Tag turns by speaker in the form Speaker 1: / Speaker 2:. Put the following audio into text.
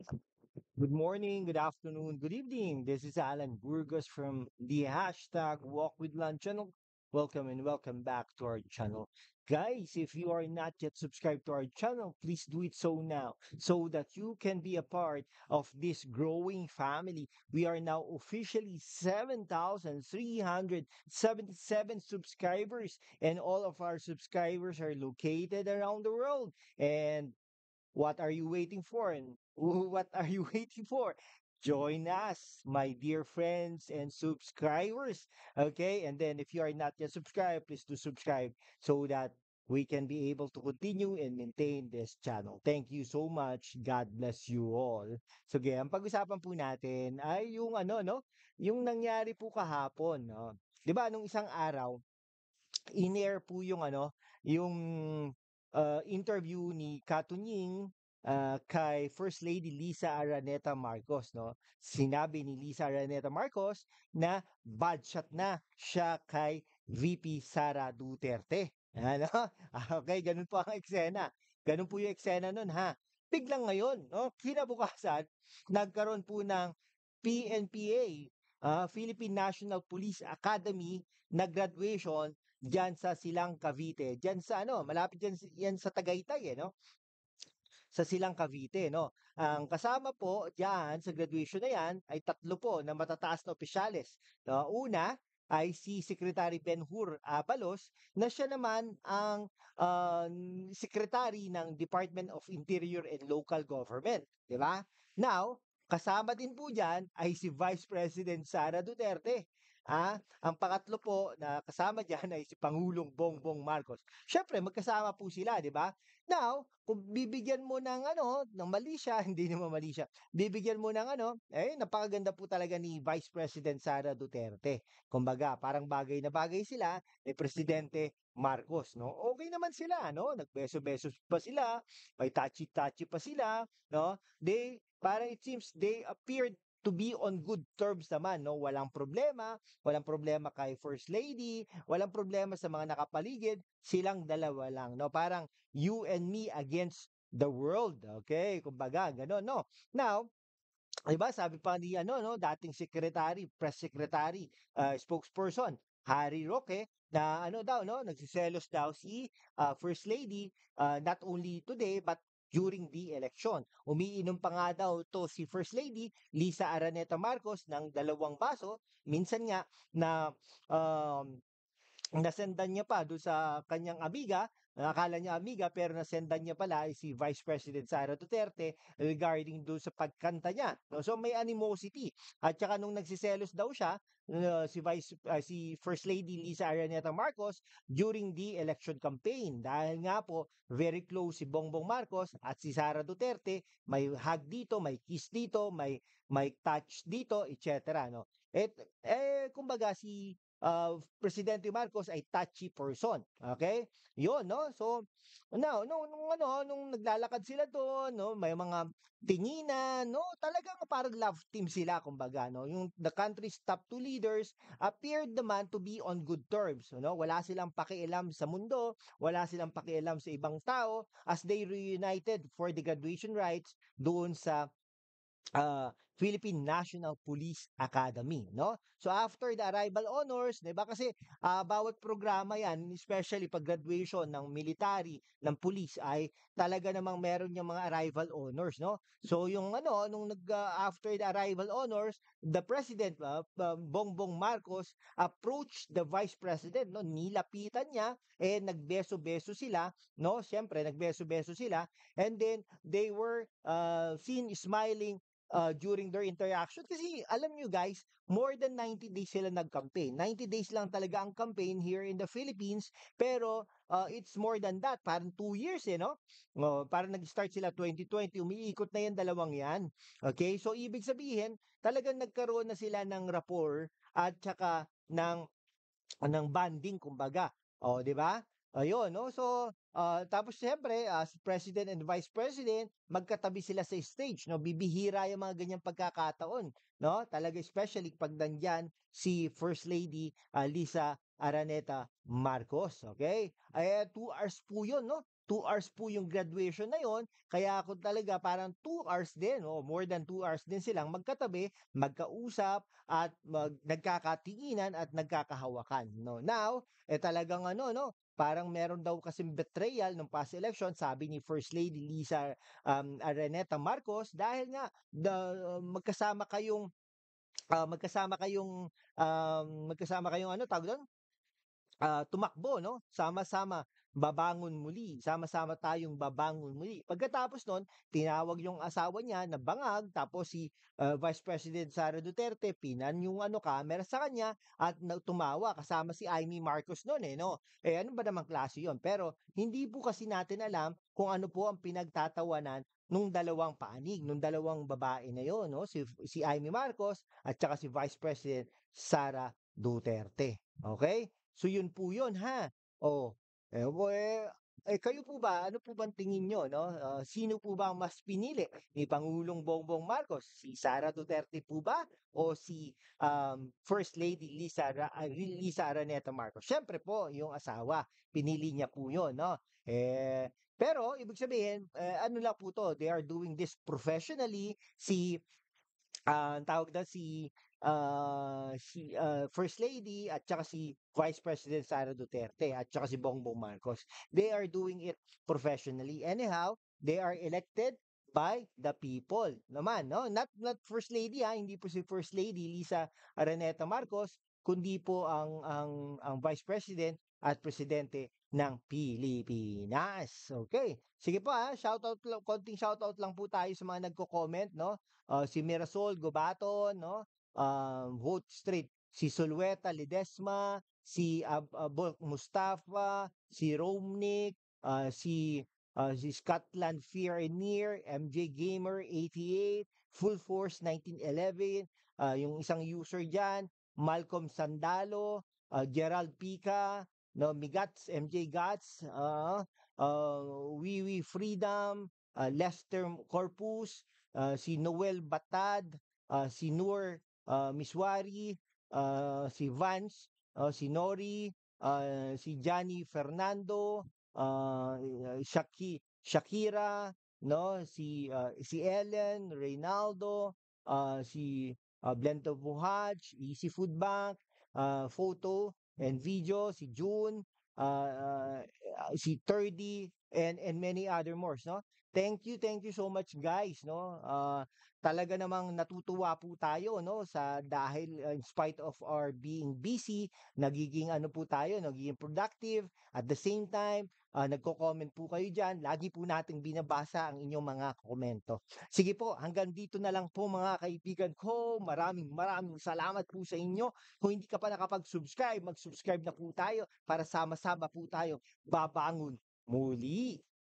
Speaker 1: Good morning, good afternoon, good evening. This is Alan Burgos from the hashtag Walk with Lunch channel. Welcome and welcome back to our channel. Guys, if you are not yet subscribed to our channel, please do it so now so that you can be a part of this growing family. We are now officially 7,377 subscribers, and all of our subscribers are located around the world. And what are you waiting for? And what are you waiting for? Join us, my dear friends and subscribers. Okay. And then if you are not yet subscribed, please do subscribe so that we can be able to continue and maintain this channel. Thank you so much. God bless you all. So, ang pag-usapan po natin ay yung no, yung nangyari po kahapon, no. 'Di ba nung isang araw, in-air po yung yung interview ni Katunying kay First Lady Lisa Araneta Marcos, no? Sinabi ni Lisa Araneta Marcos na bad shot na siya kay VP Sara Duterte. Ano? Okay, ganun po ang eksena. Ganun po yung eksena nun, ha? Biglang ngayon, no? Kinabukasan, nagkaroon po ng PNPA, Philippine National Police Academy na graduation diyan sa Silang Cavite. Diyan sa malapit diyan yan sa Tagaytay no? Sa Silang Cavite, no? Ang kasama po diyan sa graduation na yan ay tatlo po na matataas na opisyales. No? Una ay si Secretary Benhur Abalos na siya naman ang secretary ng Department of Interior and Local Government, di ba? Now, kasama din po diyan ay si Vice President Sara Duterte. Ang pangatlo po na kasama diyan ay si Pangulong Bongbong Marcos. Siyempre, magkasama po sila, di ba? Now, kung bibigyan mo ng ng mali siya, hindi naman mali siya. Bibigyan mo ng napakaganda po talaga ni Vice President Sara Duterte. Kumbaga, parang bagay na bagay sila ni Presidente Marcos, no? Okay naman sila, no? Nagbeso-beso pa sila, may touchy-touchy pa sila, no? Parang it seems they appeared to be on good terms naman, no? Walang problema kay First Lady, walang problema sa mga nakapaligid, silang dalawa lang, no? Parang you and me against the world. Okay? Kumbaga, gano'n, no? Now, 'di ba sabi pa ni no, dating secretary, press secretary, spokesperson, Harry Roque, na daw, no, nagsiselos daw si First Lady, not only today, but during the election. Umiinom pa nga daw to si First Lady, Lisa Araneta Marcos, ng dalawang baso. Minsan nga na um, nasendan niya pa do'n sa kanyang amiga, akala niya amiga pero nasendan niya pala ay si Vice President Sara Duterte regarding do'n sa pagkanta niya, 'no. So may animosity at saka nung nagseselos daw siya, si First Lady Lisa Araneta Marcos during the election campaign dahil nga po very close si Bongbong Marcos at si Sara Duterte, may hug dito, may kiss dito, may touch dito, et cetera, 'no. Kumbaga si Presidente Marcos ay touchy person. Okay? Yun, no? So, now, nung naglalakad sila doon, no, may mga tinginan, no, talagang parang love team sila, kumbaga, no? Yung the country's top two leaders appeared naman to be on good terms, no? Wala silang pakialam sa mundo, wala silang pakialam sa ibang tao as they reunited for the graduation rites doon sa Philippine National Police Academy, no? So after the arrival honors, 'di ba kasi bawat programa 'yan, especially pag graduation ng military, ng police ay talaga namang meron yung mga arrival honors, no? So yung nung after the arrival honors, the president Bongbong Marcos approached the vice president, no? Nilapitan niya nagbeso-beso sila, no? Siyempre nagbeso-beso sila and then they were seen smiling during their interaction. Kasi alam nyo guys, more than 90 days sila nag-campaign. 90 days lang talaga ang campaign here in the Philippines, pero it's more than that. Parang 2 years no? Parang nag-start sila 2020, umiikot na yan dalawang yan. Okay, so ibig sabihin, talagang nagkaroon na sila ng rapport at saka ng bonding kumbaga. O, 'di ba? Ayun, no? So, tapos siyempre, as President and Vice President, magkatabi sila sa stage, no? Bibihira yung mga ganyang pagkakataon, no? Talaga especially pag nandyan si First Lady Lisa Araneta Marcos, okay? 2 hours po yun, no? 2 hours po yung graduation na yon, kaya ako talaga parang 2 hours din o more than 2 hours din silang magkatabi, magkausap at nagkakatinginan at nagkakahawakan, no. Now, talagang ano, no, parang meron daw kasing betrayal nung past election, sabi ni First Lady Lisa Araneta Marcos, dahil nga magkasama kayong ano tawag doon, tumakbo, no? Sama-sama babangon muli, sama-sama tayong babangon muli. Pagkatapos nun, tinawag yung asawa niya na bangag, tapos si Vice President Sara Duterte pinan yung ano camera sa kanya at tumawa kasama si Amy Marcos noon, no? Ano ba namang klase yon? Pero hindi po kasi natin alam kung ano po ang pinagtatawanan nung dalawang panig, nung dalawang babae na yon, no? Si Amy Marcos at saka si Vice President Sara Duterte. Okay? So yun po yun, ha. Oh, eh, wo kayo po ba, ano po bang tingin niyo, 'no? Sino po ba ang mas pinili ni Pangulong Bongbong Marcos, si Sara Duterte po ba o si First Lady Lisa Araneta Marcos? Siyempre po yung asawa, pinili niya po yun, 'no? Pero ibig sabihin, ano lang po 'to, they are doing this professionally. Ang tawag dun si First Lady at saka si Vice President Sara Duterte at saka si Bongbong Marcos. They are doing it professionally. Anyhow, they are elected by the people naman, no? Not First Lady, hindi po si First Lady Lisa Araneta Marcos, kundi po ang Vice President at Presidente ng Pilipinas. Okay. Sige po, shoutout lang, konting shoutout lang po tayo sa mga nagko-comment, no? Si Mirasol Gobaton, no? Vote Street, si Solueta Ledesma, si Bolk Mustafa, si Romnick, si Scotland Fear and Near, MJ Gamer 88, Full Force 1911, yung isang user diyan, Malcolm Sandalo, Gerald Pica, no, Migats, MJ Gats, Wiwi Freedom, Lester Corpus, si Noel Batad, si Noor Miswari, si Vance, si Nori, si Johnny Fernando, Shakira, no, si Ellen, Reynaldo, si Buhaj, Easy Food Bank, photo and video, si June, si Turdy, and many other more, no? Thank you so much guys, no? Talaga namang natutuwa po tayo, no, sa dahil in spite of our being busy, nagiging ano po tayo, nagiging productive. At the same time, nagko-comment po kayo diyan. Lagi po nating binabasa ang inyong mga komento. Sige po, hanggang dito na lang po mga kaibigan ko. Maraming maraming salamat po sa inyo. Kung hindi ka pa nakapag-subscribe, mag-subscribe na po tayo para sama-sama po tayo babangon muli.